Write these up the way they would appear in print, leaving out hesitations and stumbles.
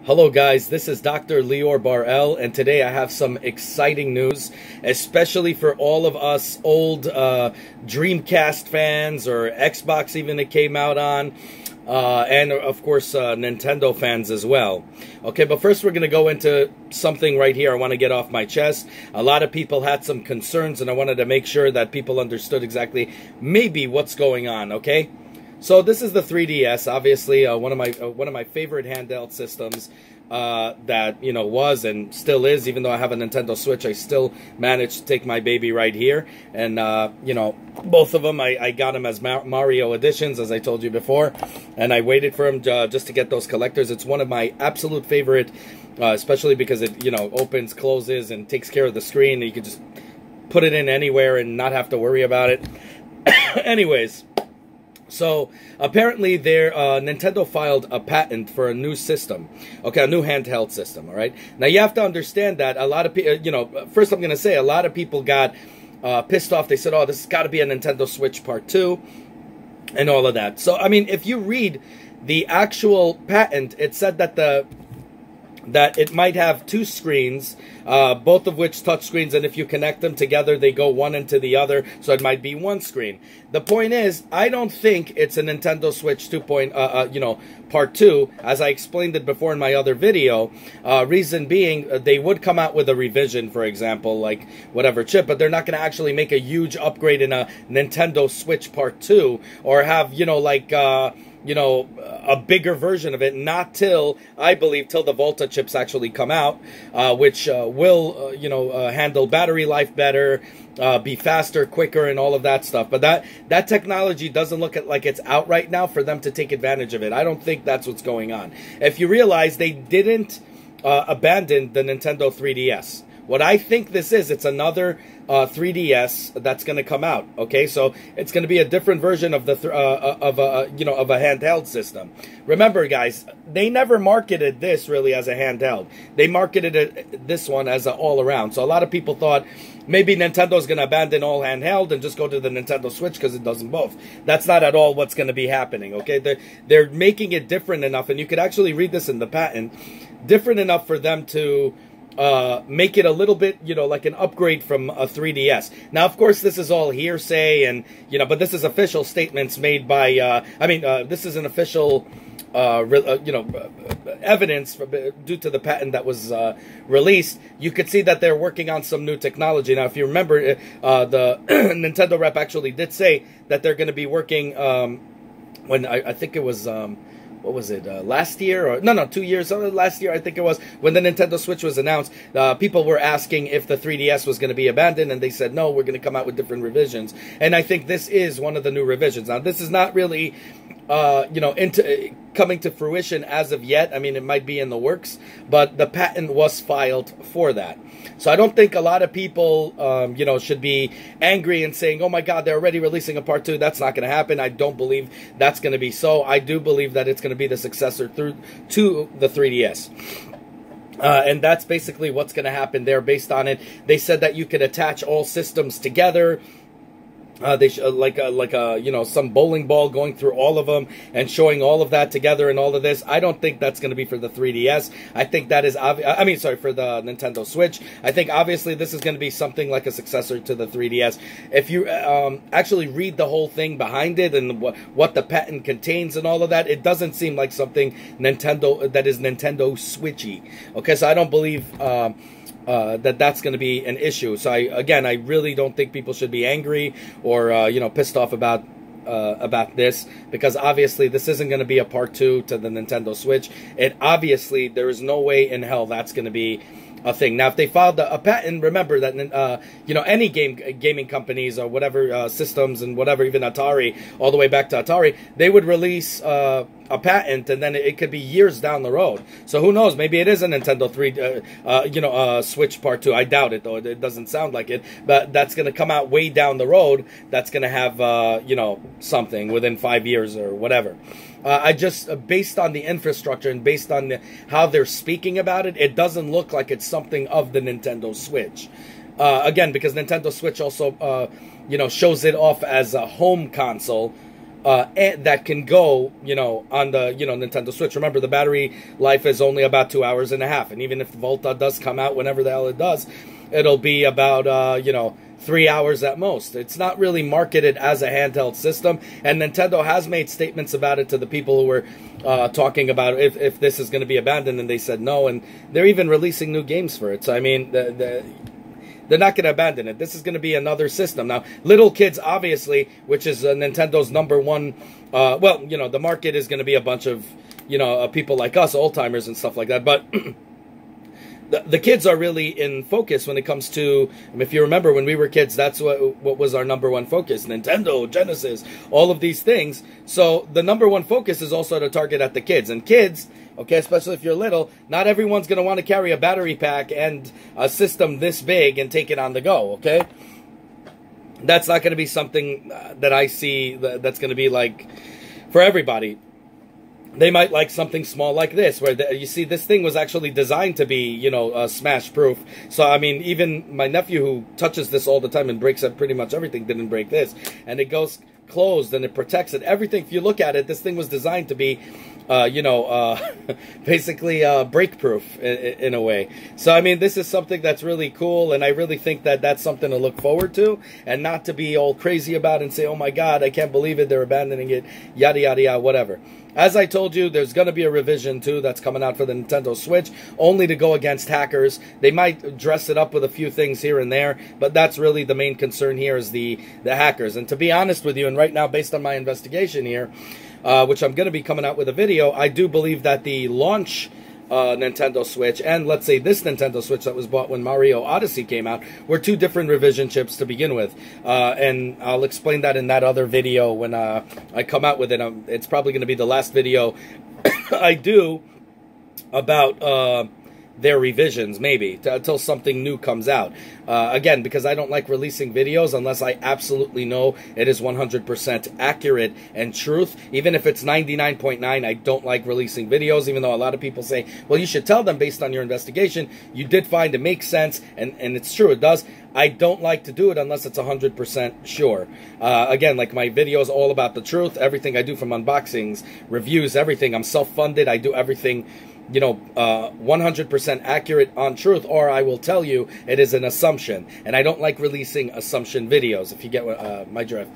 Hello guys, this is Dr. Lior Bar-El, and today I have some exciting news, especially for all of us old Dreamcast fans, or Xbox even it came out on, and of course Nintendo fans as well. Okay, but first we're going to go into something right here I want to get off my chest. A lot of people had some concerns, and I wanted to make sure that people understood exactly maybe what's going on, okay? So this is the 3DS, obviously one of my favorite handheld systems that was and still is. Even though I have a Nintendo Switch, I still managed to take my baby right here. And both of them I got them as Mario editions, as I told you before, and I waited for them just to get those collectors. It's one of my absolute favorite, especially because it opens, closes, and takes care of the screen. You can just put it in anywhere and not have to worry about it. Anyways. So, apparently, Nintendo filed a patent for a new system. Okay, a new handheld system, all right? Now, you have to understand that a lot of people, first I'm going to say, a lot of people got pissed off. They said, oh, this has got to be a Nintendo Switch Part 2 and all of that. So, I mean, if you read the actual patent, it said that it might have two screens, both of which touch screens, and if you connect them together, they go one into the other, so it might be one screen. The point is, I don't think it's a Nintendo Switch 2. Part 2, as I explained it before in my other video. Reason being, they would come out with a revision, for example, like whatever chip, but they're not going to actually make a huge upgrade in a Nintendo Switch Part 2, or have, a bigger version of it, not till, I believe, till the Volta chips actually come out, which will, handle battery life better, be faster, quicker, and all of that stuff. But that technology doesn't look like it's out right now for them to take advantage of it. I don't think that's what's going on. If you realize, they didn't abandon the Nintendo 3DS. What I think this is, it's another 3DS that's going to come out. Okay, so it's going to be a different version of the of a handheld system. Remember, guys, they never marketed this really as a handheld. They marketed this one as an all-around. So a lot of people thought maybe Nintendo's going to abandon all handheld and just go to the Nintendo Switch because it does them both. That's not at all what's going to be happening. Okay, they're making it different enough, and you could actually read this in the patent, different enough for them to make it a little bit, like an upgrade from a 3DS. Now, of course, this is all hearsay, and, but this is official statements made by, this is an official, evidence due to the patent that was released. You could see that they're working on some new technology. Now, if you remember, the Nintendo rep actually did say that they're going to be working, when I think it was, what was it, last year? Or no, 2 years, last year I think it was, when the Nintendo Switch was announced, people were asking if the 3DS was going to be abandoned, and they said, no, we're going to come out with different revisions. And I think this is one of the new revisions. Now, this is not really, coming to fruition as of yet. I mean, it might be in the works, but the patent was filed for that. So I don't think a lot of people, should be angry and saying, oh my God, they're already releasing a Part 2. That's not going to happen. I don't believe that's going to be so. I do believe that it's going to be the successor to the 3DS. And that's basically what's going to happen there based on it. They said that you could attach all systems together. They some bowling ball going through all of them and showing all of that together and all of this. I don't think that's going to be for the 3DS. I think that is for the Nintendo Switch. I think obviously this is going to be something like a successor to the 3DS. If you actually read the whole thing behind it and what the patent contains and all of that, it doesn't seem like something that is Nintendo Switchy. Okay, so I don't believe that's going to be an issue. So I really don't think people should be angry or pissed off about this, because obviously this isn't going to be a Part 2 to the Nintendo Switch. Obviously there is no way in hell that's going to be a thing. Now, if they filed a patent, remember that any gaming companies or whatever systems and whatever, even Atari, all the way back to Atari, they would release a patent, and then it could be years down the road. So who knows? Maybe it is a Nintendo Switch Part 2. I doubt it, though. It doesn't sound like it. But that's going to come out way down the road. That's going to have something within 5 years or whatever. I just, based on the infrastructure and based on how they're speaking about it, it doesn't look like it's something of the Nintendo Switch. Again, because Nintendo Switch also, shows it off as a home console, that can go, you know, on the, you know, Nintendo Switch. Remember, the battery life is only about 2.5 hours, and even if Volta does come out whenever the hell it does, it'll be about, you know, 3 hours at most. It's not really marketed as a handheld system, and Nintendo has made statements about it to the people who were talking about if this is going to be abandoned, and they said no, and they're even releasing new games for it. So, I mean, they're not going to abandon it. This is going to be another system. Now, little kids, obviously, which is Nintendo's #1, well, you know, the market is going to be a bunch of, you know, people like us, old-timers and stuff like that, but the kids are really in focus when it comes to, I mean, if you remember, when we were kids, that's what was our #1 focus. Nintendo, Genesis, all of these things. So the #1 focus is also to target at the kids. And kids, okay, especially if you're little, not everyone's going to want to carry a battery pack and a system this big and take it on the go, okay? That's not going to be something that I see that's going to be like for everybody. They might like something small like this, where you see this thing was actually designed to be, you know, smash-proof. So, I mean, even my nephew, who touches this all the time and breaks up pretty much everything, didn't break this. And it goes closed and it protects it. Everything, if you look at it, this thing was designed to be, you know, basically break-proof in a way. So, I mean, this is something that's really cool, and I really think that that's something to look forward to, and not to be all crazy about and say, oh my God, I can't believe it, they're abandoning it, yada, yada, yada, whatever. As I told you, there's going to be a revision, too, that's coming out for the Nintendo Switch, only to go against hackers. They might dress it up with a few things here and there, but that's really the main concern here is the hackers. And to be honest with you, and right now, based on my investigation here, which I'm going to be coming out with a video, I do believe that the launch Nintendo Switch and, let's say, this Nintendo Switch that was bought when Mario Odyssey came out were two different revision chips to begin with. And I'll explain that in that other video when I come out with it. It's probably going to be the last video I do about their revisions, maybe, until something new comes out. Again, because I don't like releasing videos unless I absolutely know it is 100% accurate and truth. Even if it's 99.9, I don't like releasing videos, even though a lot of people say, well, you should tell them based on your investigation. You did find it makes sense, and it's true, it does. I don't like to do it unless it's 100% sure. Again, like my videos all about the truth. Everything I do, from unboxings, reviews, everything. I'm self-funded. I do everything, you know, 100% accurate on truth, or I will tell you it is an assumption. And I don't like releasing assumption videos, if you get my drift.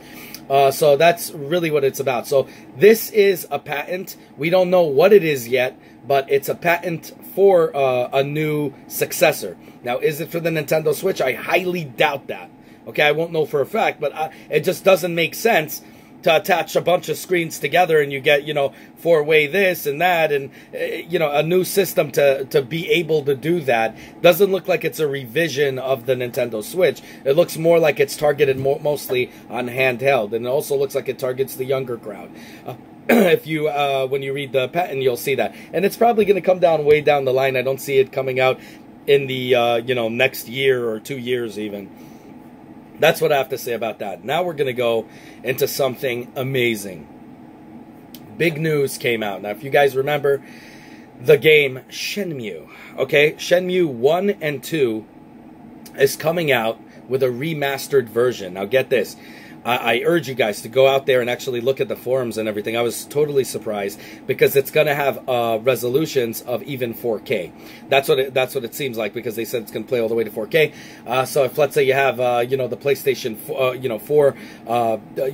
So that's really what it's about. So this is a patent. We don't know what it is yet, but it's a patent for a new successor. Now, is it for the Nintendo Switch? I highly doubt that. Okay, I won't know for a fact, but it just doesn't make sense to attach a bunch of screens together and you get, you know, 4-way this and that, and, you know, a new system to be able to do that. Doesn't look like it's a revision of the Nintendo Switch. It looks more like it's targeted mostly on handheld, and it also looks like it targets the younger crowd. If you, when you read the patent, you'll see that. And it's probably going to come down way down the line. I don't see it coming out in the, you know, next year or 2 years even. That's what I have to say about that. Now we're going to go into something amazing. Big news came out. Now, if you guys remember the game Shenmue, okay? Shenmue 1 and 2 is coming out with a remastered version. Now, get this. I urge you guys to go out there and actually look at the forums and everything. I was totally surprised because it's going to have resolutions of even 4K. That's what it seems like, because they said it's going to play all the way to 4K. So if, let's say, you have you know, the PlayStation 4, you know, 4,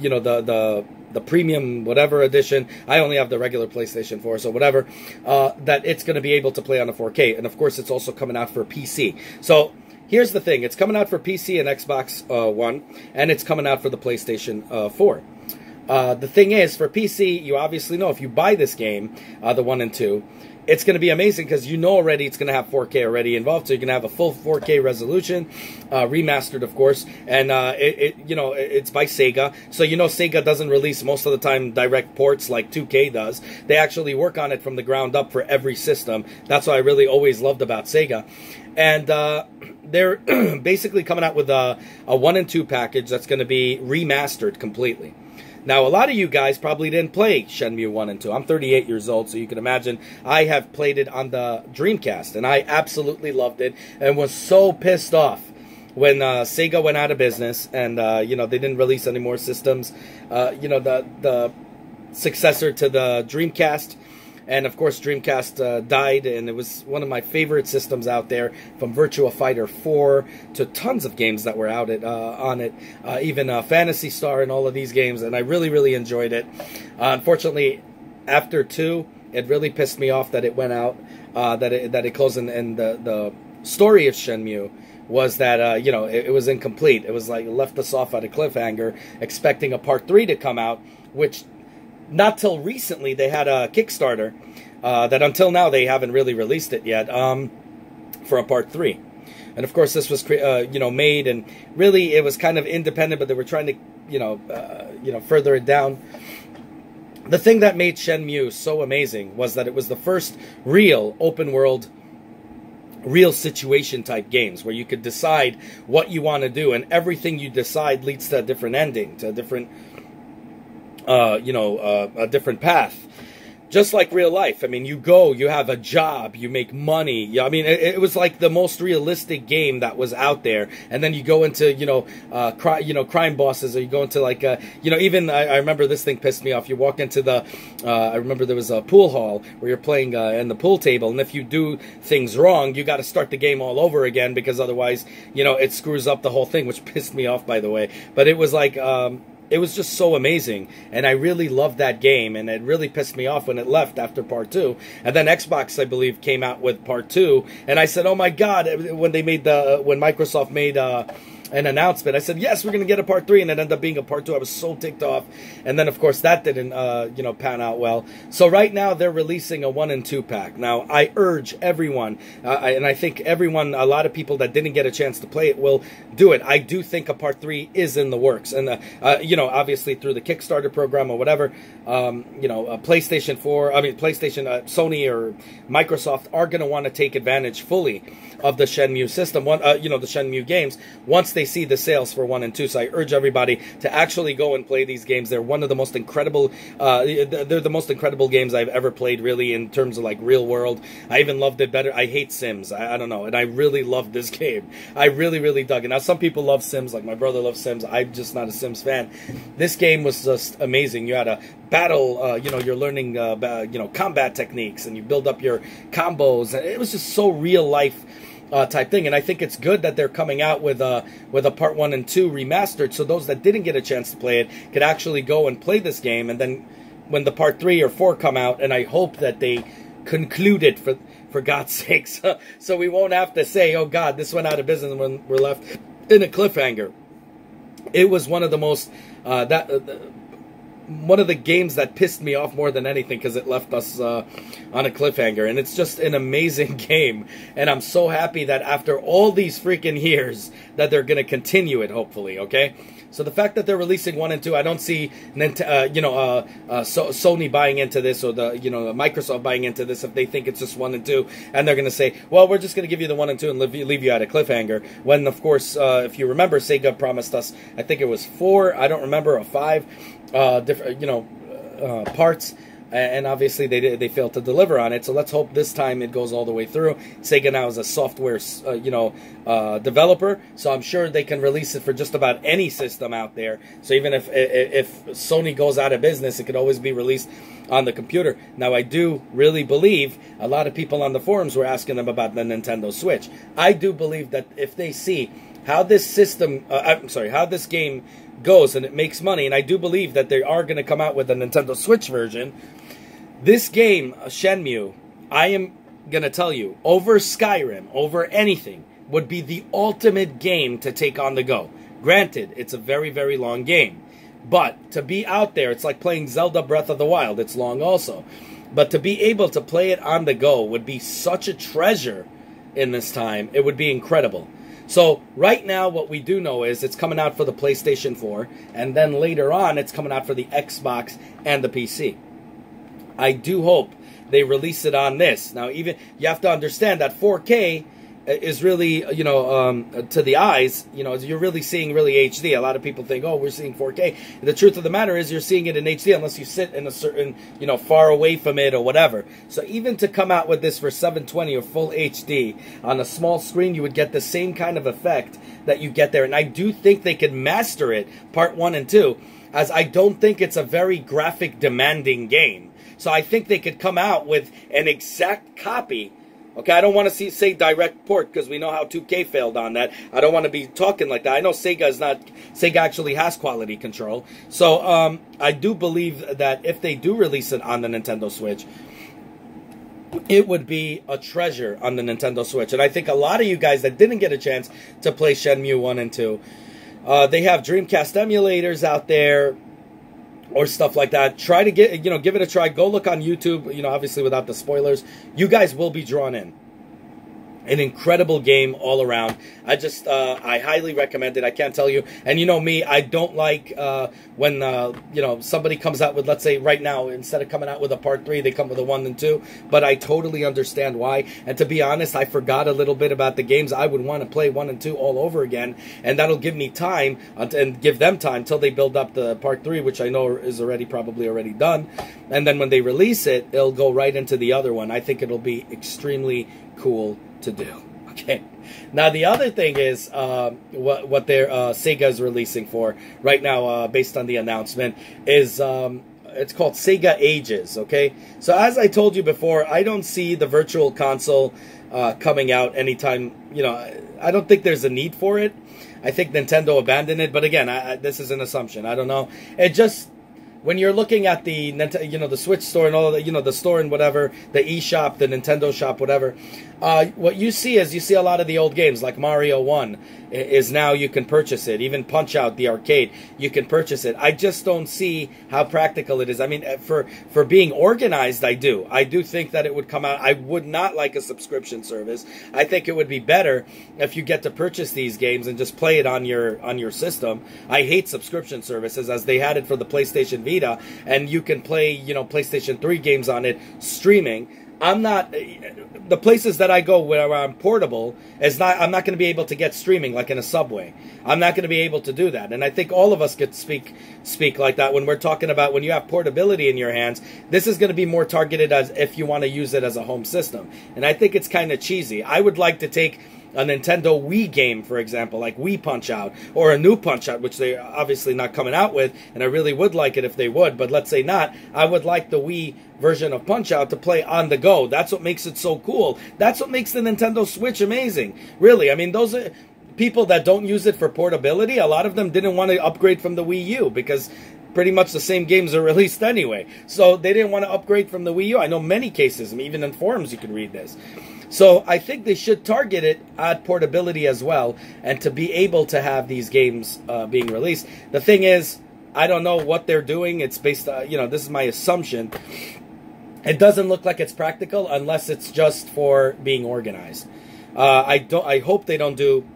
you know, the premium whatever edition. I only have the regular PlayStation 4, so whatever. That it's going to be able to play on a 4K, and of course it's also coming out for PC. So here's the thing. It's coming out for PC and Xbox One, and it's coming out for the PlayStation 4. The thing is, for PC, you obviously know if you buy this game, the 1 and 2, it's going to be amazing because you know already it's going to have 4K already involved, so you can have a full 4K resolution, remastered, of course, and you know, it's by Sega, so you know Sega doesn't release most of the time direct ports like 2K does. They actually work on it from the ground up for every system. That's what I really always loved about Sega. And they're basically coming out with a 1 and 2 package that's going to be remastered completely. Now, a lot of you guys probably didn't play Shenmue 1 and 2. I'm 38 years old, so you can imagine I have played it on the Dreamcast, and I absolutely loved it and was so pissed off when Sega went out of business and you know, they didn't release any more systems. You know, the successor to the Dreamcast. And of course, Dreamcast died, and it was one of my favorite systems out there, from Virtua Fighter 4 to tons of games that were out on it, even Phantasy Star and all of these games, and I really, really enjoyed it. Unfortunately, after 2, it really pissed me off that it went out, that it closed, and the story of Shenmue was that, you know, it was incomplete. It was like, it left us off at a cliffhanger, expecting a Part 3 to come out, which... not till recently they had a Kickstarter that until now they haven't really released it yet for a Part 3. And of course this was you know, made, and really it was kind of independent, but they were trying to you know, further it down. The thing that made Shenmue so amazing was that it was the first real open world, real situation type games where you could decide what you want to do, and everything you decide leads to a different ending, to a different you know, a different path. Just like real life. I mean, you go, you have a job, you make money. Yeah, I mean, it was like the most realistic game that was out there. And then you go into, you know, crime bosses, or you go into like, you know, even I remember this thing pissed me off. You walk into the, I remember there was a pool hall where you're playing in the pool table, and if you do things wrong, you got to start the game all over again, because otherwise, you know, it screws up the whole thing, which pissed me off, by the way. But it was like, it was just so amazing, and I really loved that game, and it really pissed me off when it left after Part 2. And then Xbox, I believe, came out with Part 2, and I said, oh my God, when Microsoft made an announcement, I said, yes, we're going to get a Part 3, and it ended up being a Part 2. I was so ticked off, and then, of course, that didn't, you know, pan out well. So right now, they're releasing a 1 and 2 pack. Now, I urge everyone, and I think everyone, a lot of people that didn't get a chance to play it will do it. I do think a Part 3 is in the works, and, you know, obviously through the Kickstarter program or whatever, you know, PlayStation 4, Sony or Microsoft are going to want to take advantage fully of the Shenmue system, you know, the Shenmue games, once they see the sales for 1 and 2. So I urge everybody to actually go and play these games. They're one of the most incredible, they're the most incredible games I've ever played, really, in terms of like real world. I even loved it better. I hate Sims. I don't know. And I really loved this game. I really, really dug it. Now, some people love Sims, like my brother loves Sims. I'm just not a Sims fan. This game was just amazing. You had a battle, you know, you're learning, you know, combat techniques, and you build up your combos. It was just so real life type thing, and I think it's good that they're coming out with a Part 1 and 2 remastered, so those that didn't get a chance to play it could actually go and play this game, and then when the Part 3 or 4 come out, and I hope that they conclude it for God's sakes, so we won't have to say, oh God, this went out of business when we're left in a cliffhanger. It was one of the most one of the games that pissed me off more than anything, because it left us on a cliffhanger, and it's just an amazing game, and I'm so happy that after all these freaking years that they're going to continue it, hopefully, okay? So the fact that they're releasing 1 and 2, I don't see Sony buying into this, or Microsoft buying into this if they think it's just 1 and 2, and they're going to say, well, we're just going to give you the 1 and 2 and leave you at a cliffhanger. When, of course, if you remember, Sega promised us, I think it was 4, I don't remember, or 5 different, parts. And obviously they failed to deliver on it. So let's hope this time it goes all the way through. Sega now is a software, developer, so I'm sure they can release it for just about any system out there. So even if Sony goes out of business, it could always be released on the computer. Now, I do really believe a lot of people on the forums were asking them about the Nintendo Switch. I do believe that if they see how this system, how this game goes and it makes money, and I do believe that they are going to come out with a Nintendo Switch version. This game, Shenmue, I am going to tell you, over Skyrim, over anything, would be the ultimate game to take on the go. Granted, it's a very, very long game. But to be out there, it's like playing Zelda Breath of the Wild. It's long also. But to be able to play it on the go would be such a treasure in this time. It would be incredible. So right now what we do know is it's coming out for the PlayStation 4. And then later on it's coming out for the Xbox and the PC. I do hope they release it on this. Now, even you have to understand that 4K is really, to the eyes, you're really seeing really HD. A lot of people think, oh, we're seeing 4K. The truth of the matter is you're seeing it in HD unless you sit in a certain, far away from it or whatever. So even to come out with this for 720 or full HD on a small screen, you would get the same kind of effect that you get there. And I do think they could master it, part 1 and 2, as I don't think it's a very graphic demanding game. So I think they could come out with an exact copy. Okay, I don't want to say direct port because we know how 2K failed on that. I don't want to be talking like that. I know Sega actually has quality control. So I do believe that if they do release it on the Nintendo Switch, it would be a treasure on the Nintendo Switch. And I think a lot of you guys that didn't get a chance to play Shenmue 1 and 2, they have Dreamcast emulators out there, or stuff like that. Try to give it a try. Go look on YouTube, obviously without the spoilers. You guys will be drawn in. An incredible game all around. I highly recommend it. I can't tell you. And you know me, I don't like when, somebody comes out with, let's say right now, instead of coming out with a part 3, they come with a 1 and 2. But I totally understand why. And to be honest, I forgot a little bit about the games. I would want to play 1 and 2 all over again. And that'll give me time and give them time till they build up the part 3, which I know is probably already done. And then when they release it, it'll go right into the other one. I think it'll be extremely cool to do. Okay. Now the other thing is what their Sega is releasing for right now, based on the announcement, is it's called Sega Ages. Okay. So as I told you before, I don't see the Virtual Console coming out anytime. I don't think there's a need for it. I think Nintendo abandoned it. But again, this is an assumption. I don't know. It just, when you're looking at the the Switch store and all of the, the store and whatever, the eShop, the Nintendo shop, whatever, what you see is a lot of the old games, like Mario 1 is now you can purchase it. Even Punch-Out, the arcade, you can purchase it. I just don't see how practical it is. I mean, for being organized, I do think that it would come out. I would not like a subscription service. I think it would be better if you get to purchase these games and just play it on your system. I hate subscription services, as they had it for the PlayStation Vita, and you can play, PlayStation 3 games on it streaming. I'm not, the places that I go where I'm portable, I'm not going to be able to get streaming like in a Subway. I'm not going to be able to do that. And I think all of us could speak like that when we're talking about when you have portability in your hands. This is going to be more targeted as if you want to use it as a home system. And I think it's kind of cheesy. I would like to take a Nintendo Wii game, for example, like Wii Punch-Out, or a new Punch-Out, which they're obviously not coming out with, and I really would like it if they would, but let's say not. I would like the Wii version of Punch-Out to play on the go. That's what makes it so cool. That's what makes the Nintendo Switch amazing. Really, I mean, those are people that don't use it for portability. A lot of them didn't want to upgrade from the Wii U because pretty much the same games are released anyway. So they didn't want to upgrade from the Wii U. I know many cases, even in forums you can read this. So I think they should target it at portability as well, and to be able to have these games being released. The thing is, I don't know what they're doing. It's based on, this is my assumption. It doesn't look like it's practical unless it's just for being organized. I hope they don't do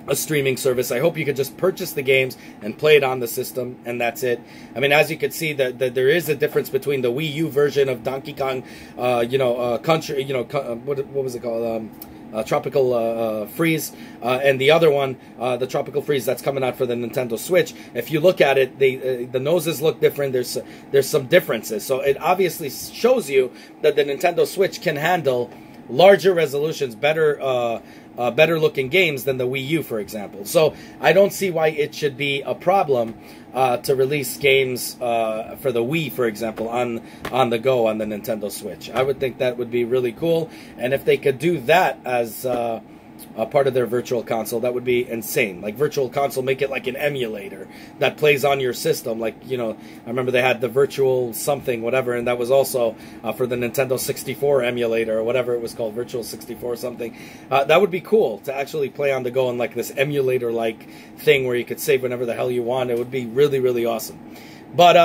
a streaming service. I hope you could just purchase the games and play it on the system, and that's it. I mean, as you can see, that there is a difference between the Wii U version of Donkey Kong, Country, what was it called? Tropical Freeze, and the other one, the Tropical Freeze that's coming out for the Nintendo Switch. If you look at it, the noses look different. There's some differences. So it obviously shows you that the Nintendo Switch can handle larger resolutions, better looking games than the Wii U, for example. So I don't see why it should be a problem to release games for the Wii, for example, on the go on the Nintendo Switch. I would think that would be really cool, and if they could do that as a part of their Virtual Console, that would be insane. Like Virtual Console, make it like an emulator that plays on your system. Like, I remember they had the Virtual something, whatever, and that was also for the Nintendo 64 emulator, or whatever it was called, Virtual 64 something. That would be cool to actually play on the go in like this emulator-like thing where you could save whenever the hell you want. It would be really, really awesome. But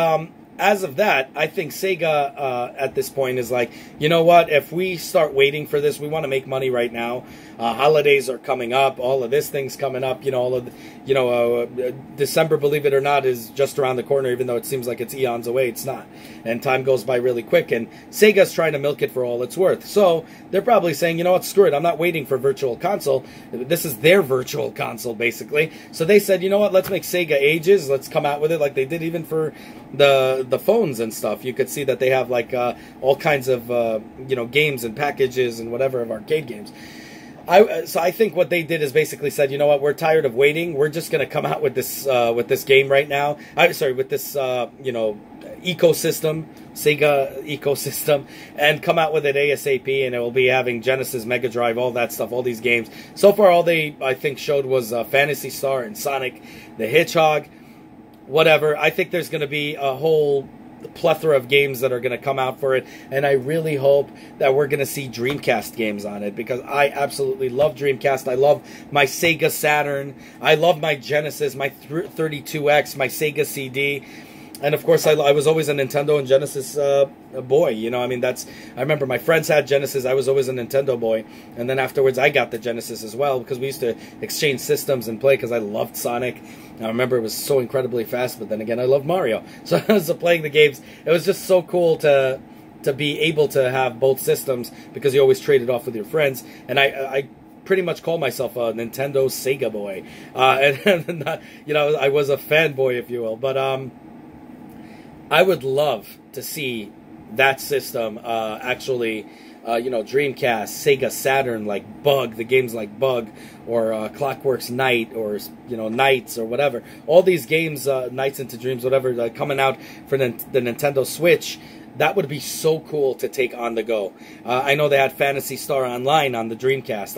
as of that, I think Sega at this point is like, you know what? If we start waiting for this, we want to make money right now. Holidays are coming up. All of this thing's coming up. You know, all of December, believe it or not, is just around the corner. Even though it seems like it's eons away, it's not. And time goes by really quick. And Sega's trying to milk it for all it's worth. So they're probably saying, you know what? Screw it. I'm not waiting for Virtual Console. This is their Virtual Console, basically. So they said, you know what? Let's make Sega ages. Let's come out with it like they did even for the phones and stuff. You could see that they have like all kinds of games and packages and whatever of arcade games. So I think what they did is basically said, you know what, we're tired of waiting. We're just going to come out with this game right now. With this ecosystem, Sega ecosystem, and come out with it ASAP. And it will be having Genesis, Mega Drive, all that stuff, all these games. So far, all they I think showed was Phantasy Star and Sonic the Hedgehog. Whatever. I think there's going to be a whole plethora of games that are going to come out for it, and I really hope that we're going to see Dreamcast games on it, because I absolutely love Dreamcast. I love my Sega Saturn. I love my Genesis, my 32X, my Sega CD. And of course, I was always a Nintendo and Genesis boy. You know, I mean, I remember my friends had Genesis. I was always a Nintendo boy. And then afterwards, I got the Genesis as well, because we used to exchange systems and play, because I loved Sonic. I remember it was so incredibly fast, but then again, I loved Mario. So I was playing the games. It was just so cool to be able to have both systems, because you always traded off with your friends. And I pretty much call myself a Nintendo Sega boy. And not, I was a fanboy, if you will. But I would love to see that system actually, Dreamcast, Sega Saturn, like Bug, the games like Bug, or Clockwork's Night, or, Nights, or whatever. All these games, Nights into Dreams, whatever, coming out for the Nintendo Switch. That would be so cool to take on the go. I know they had Phantasy Star Online on the Dreamcast.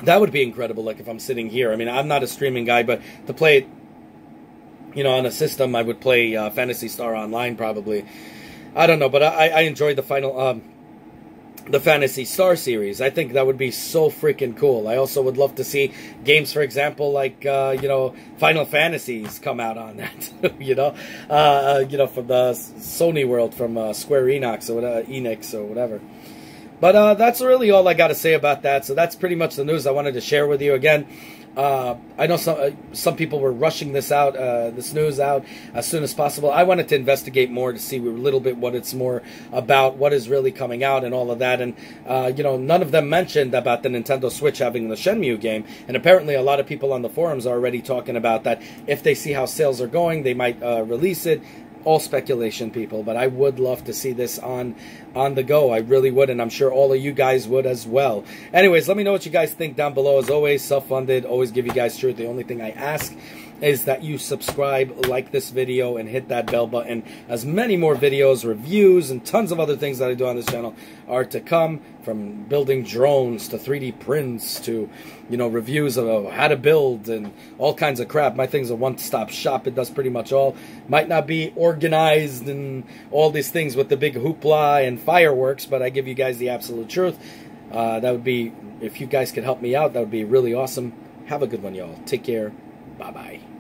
That would be incredible, like if I'm sitting here. I mean, I'm not a streaming guy, but to play it, on a system, I would play Phantasy Star Online probably. I don't know, but I enjoyed the Phantasy Star series. I think that would be so freaking cool. I also would love to see games, for example, like Final Fantasies come out on that. From the Sony world, from Square Enix or whatever. But that's really all I got to say about that. So that's pretty much the news I wanted to share with you. Again, I know some people were rushing this news out as soon as possible. I wanted to investigate more to see a little bit what it's more about, what is really coming out, and all of that. And none of them mentioned about the Nintendo Switch having the Shenmue game. And apparently, a lot of people on the forums are already talking about that. If they see how sales are going, they might release it. All speculation, people, but I would love to see this on the go. I really would, and I'm sure all of you guys would as well. Anyways, let me know what you guys think down below. As always, self-funded, always give you guys truth. The only thing I ask is that you subscribe, like this video, and hit that bell button, as many more videos, reviews, and tons of other things that I do on this channel are to come, from building drones to 3D prints to, reviews of how to build and all kinds of crap. My thing's a one-stop shop. It does pretty much all. Might not be organized and all these things with the big hoopla and fireworks, but I give you guys the absolute truth. That would be, if you guys could help me out, that would be really awesome. Have a good one, y'all. Take care. Bye-bye.